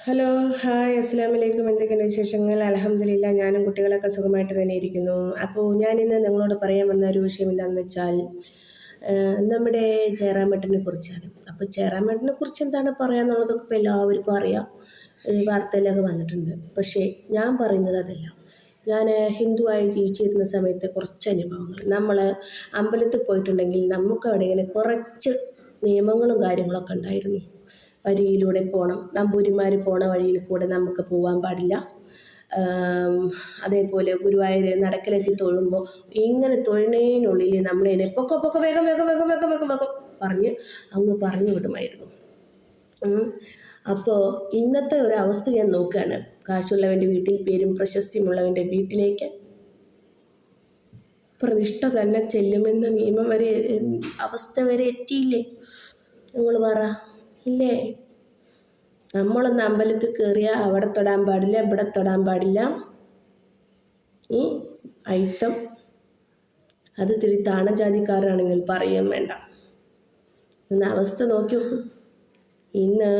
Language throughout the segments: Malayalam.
ഹലോ, ഹായ്, അസ്സലാമു അലൈക്കും. എന്തൊക്കെയുണ്ട് വിശേഷങ്ങൾ? അൽഹംദുലില്ലാ, ഞാനും കുട്ടികളൊക്കെ സുഖമായിട്ട് തന്നെ ഇരിക്കുന്നു. അപ്പോൾ ഞാനിന്ന് നിങ്ങളോട് പറയാൻ വന്ന ഒരു വിഷയം എന്താണെന്ന് വെച്ചാൽ നമ്മുടെ ജയറാമേട്ടനെ കുറിച്ചാണ്. അപ്പോൾ ജയറാമേട്ടനെ കുറിച്ച് എന്താണ് പറയാന്നുള്ളതൊക്കെ ഇപ്പോൾ എല്ലാവർക്കും അറിയാം, വാർത്തയിലൊക്കെ വന്നിട്ടുണ്ട്. പക്ഷേ ഞാൻ പറയുന്നത് അതല്ല. ഞാൻ ഹിന്ദുവായി ജീവിച്ചിരുന്ന സമയത്തെ കുറച്ച് അനുഭവങ്ങൾ. നമ്മൾ അമ്പലത്തിൽ പോയിട്ടുണ്ടെങ്കിൽ നമുക്ക് അവിടെ ഇങ്ങനെ കുറച്ച് നിയമങ്ങളും കാര്യങ്ങളൊക്കെ ഉണ്ടായിരുന്നു. വരിയിലൂടെ പോകണം, നമ്പൂതിരിമാർ പോണ വഴിയിൽ കൂടെ നമുക്ക് പോകാൻ പാടില്ല. അതേപോലെ ഗുരുവായൂർ നടക്കലെത്തി തൊഴുമ്പോൾ ഇങ്ങനെ തൊഴുന്നതിനുള്ളിൽ നമ്മളതിനെ പൊക്ക പൊക്ക വേഗം വേഗം വേഗം വേഗം വേഗം വേഗം പറഞ്ഞ് അങ്ങ് പറഞ്ഞു വിടുമായിരുന്നു. അപ്പോൾ ഇന്നത്തെ ഒരു അവസ്ഥ ഞാൻ നോക്കുകയാണ്. കാശുള്ളവൻ്റെ വീട്ടിൽ പേരും പ്രശസ്തിയുമുള്ളവൻ്റെ വീട്ടിലേക്ക് പ്രതിഷ്ഠ തന്നെ ചെല്ലുമെന്ന നിയമം വരെ, അവസ്ഥ വരെ എത്തിയില്ലേ? നിങ്ങൾ പറ, ഇല്ലേ? നമ്മളൊന്ന് അമ്പലത്തിൽ കയറിയാൽ അവിടെ തൊടാൻ പാടില്ല, ഇവിടെ തൊടാൻ പാടില്ല. ഈ അയിത്തം അത് തിരി താണജാതിക്കാരാണെങ്കിൽ പറയുകയും വേണ്ട. ഇന്ന് അവസ്ഥ നോക്കി നോക്കൂ. ഇന്ന്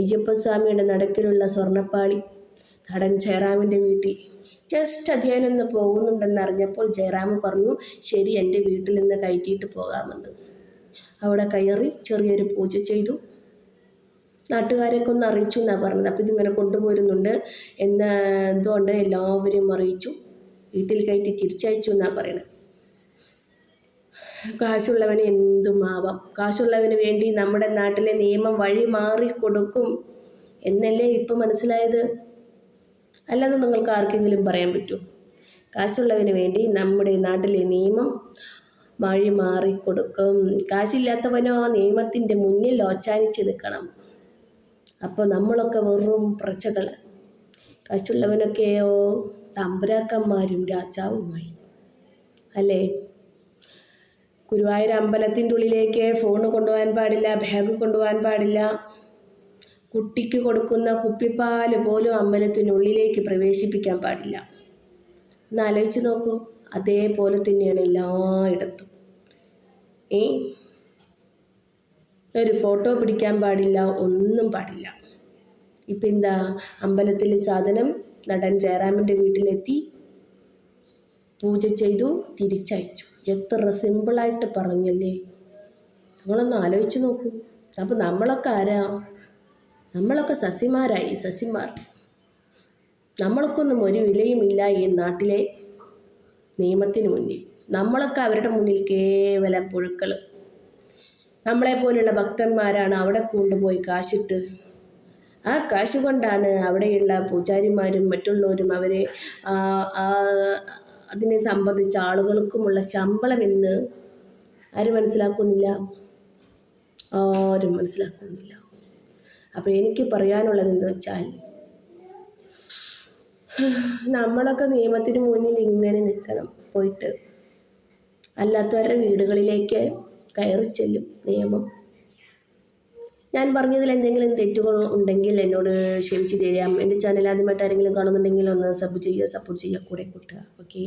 അയ്യപ്പസ്വാമിയുടെ നടക്കിലുള്ള സ്വർണ്ണപ്പാളി നടൻ ജയറാമിൻ്റെ വീട്ടിൽ ജസ്റ്റ് അധ്യയനം ഒന്ന് പോകുന്നുണ്ടെന്നറിഞ്ഞപ്പോൾ ജയറാം പറഞ്ഞു, ശരി, എൻ്റെ വീട്ടിൽ നിന്ന് കയറ്റിയിട്ട് പോകാമെന്ന്. അവിടെ കയറി ചെറിയൊരു പൂജ ചെയ്തു. നാട്ടുകാരെയൊക്കെ ഒന്ന് അറിയിച്ചു എന്നാണ് പറഞ്ഞത്. അപ്പോൾ ഇതിങ്ങനെ കൊണ്ടുപോരുന്നുണ്ട് എന്നതുകൊണ്ട് എല്ലാവരെയും അറിയിച്ചു. വീട്ടിൽ കയറ്റി തിരിച്ചയച്ചു എന്നാണ് പറയുന്നത്. കാശുള്ളവന് എന്തുമാവാം. കാശുള്ളവന് വേണ്ടി നമ്മുടെ നാട്ടിലെ നിയമം വഴി മാറിക്കൊടുക്കും എന്നല്ലേ ഇപ്പം മനസ്സിലായത്? അല്ലാതെ നിങ്ങൾക്ക് ആർക്കെങ്കിലും പറയാൻ പറ്റുമോ? കാശുള്ളവന് വേണ്ടി നമ്മുടെ നാട്ടിലെ നിയമം വഴി മാറിക്കൊടുക്കും. കാശില്ലാത്തവനോ നിയമത്തിൻ്റെ മുന്നിൽ ഓച്ചാനിച്ച് നിൽക്കണം. അപ്പോൾ നമ്മളൊക്കെ വെറും പ്രജകൾ. കാശുള്ളവനൊക്കെയോ തമ്പുരാക്കന്മാരും രാജാവുമായി, അല്ലേ? ഗുരുവായൂർ അമ്പലത്തിൻ്റെ ഉള്ളിലേക്ക് ഫോൺ കൊണ്ടുപോകാൻ പാടില്ല, ബാഗ് കൊണ്ടുപോകാൻ പാടില്ല. കുട്ടിക്ക് കൊടുക്കുന്ന കുപ്പിപ്പാൽ പോലും അമ്പലത്തിനുള്ളിലേക്ക് പ്രവേശിപ്പിക്കാൻ പാടില്ല. ഒന്ന് ആലോചിച്ച് നോക്കൂ. അതേപോലെ തന്നെയാണ് എല്ലായിടത്തും. ഒരു ഫോട്ടോ പിടിക്കാൻ പാടില്ല, ഒന്നും പാടില്ല. ഇപ്പം എന്താ, അമ്പലത്തിൽ സാധനം നടൻ ജയറാമിൻ്റെ വീട്ടിലെത്തി, പൂജ ചെയ്തു, തിരിച്ചയച്ചു. എത്ര സിമ്പിളായിട്ട് പറഞ്ഞല്ലേ? നിങ്ങളൊന്ന് ആലോചിച്ച് നോക്കൂ. അപ്പോൾ നമ്മളൊക്കെ ആരാ? നമ്മളൊക്കെ സസിമാരായി, സസിമാർ. നമ്മൾക്കൊന്നും ഒരു വിലയുമില്ല ഈ നാട്ടിലെ നിയമത്തിന് മുന്നിൽ. നമ്മളൊക്കെ അവരുടെ മുന്നിൽ കേവലം പുഴുക്കൾ. നമ്മളെപ്പോലുള്ള ഭക്തന്മാരാണ് അവിടെ കൊണ്ടുപോയി കാശിട്ട്, ആ കാശ് കൊണ്ടാണ് അവിടെയുള്ള പൂജാരിമാരും മറ്റുള്ളവരും അവരെ അതിനെ സംബന്ധിച്ച ആളുകൾക്കുമുള്ള ശമ്പളമെന്ന് ആരും മനസ്സിലാക്കുന്നില്ല, ആരും മനസ്സിലാക്കുന്നില്ല. അപ്പോൾ എനിക്ക് പറയാനുള്ളത് എന്താ വെച്ചാൽ, നമ്മളൊക്കെ നിയമത്തിന് മുന്നിൽ ഇങ്ങനെ നിൽക്കണം. പോയിട്ട് അല്ലാത്തവരുടെ വീടുകളിലേക്ക് കയറി ചെല്ലും നിയമം. ഞാൻ പറഞ്ഞതിൽ എന്തെങ്കിലും തെറ്റുകൾ ഉണ്ടെങ്കിൽ എന്നോട് ക്ഷമിച്ച് തരാം. എൻ്റെ ചാനൽ ആദ്യമായിട്ട് ആരെങ്കിലും കാണുന്നുണ്ടെങ്കിൽ ഒന്ന് സബ് ചെയ്യുക, സപ്പോർട്ട് ചെയ്യുക, കൂടെ കൂട്ടുക. ഓക്കേ.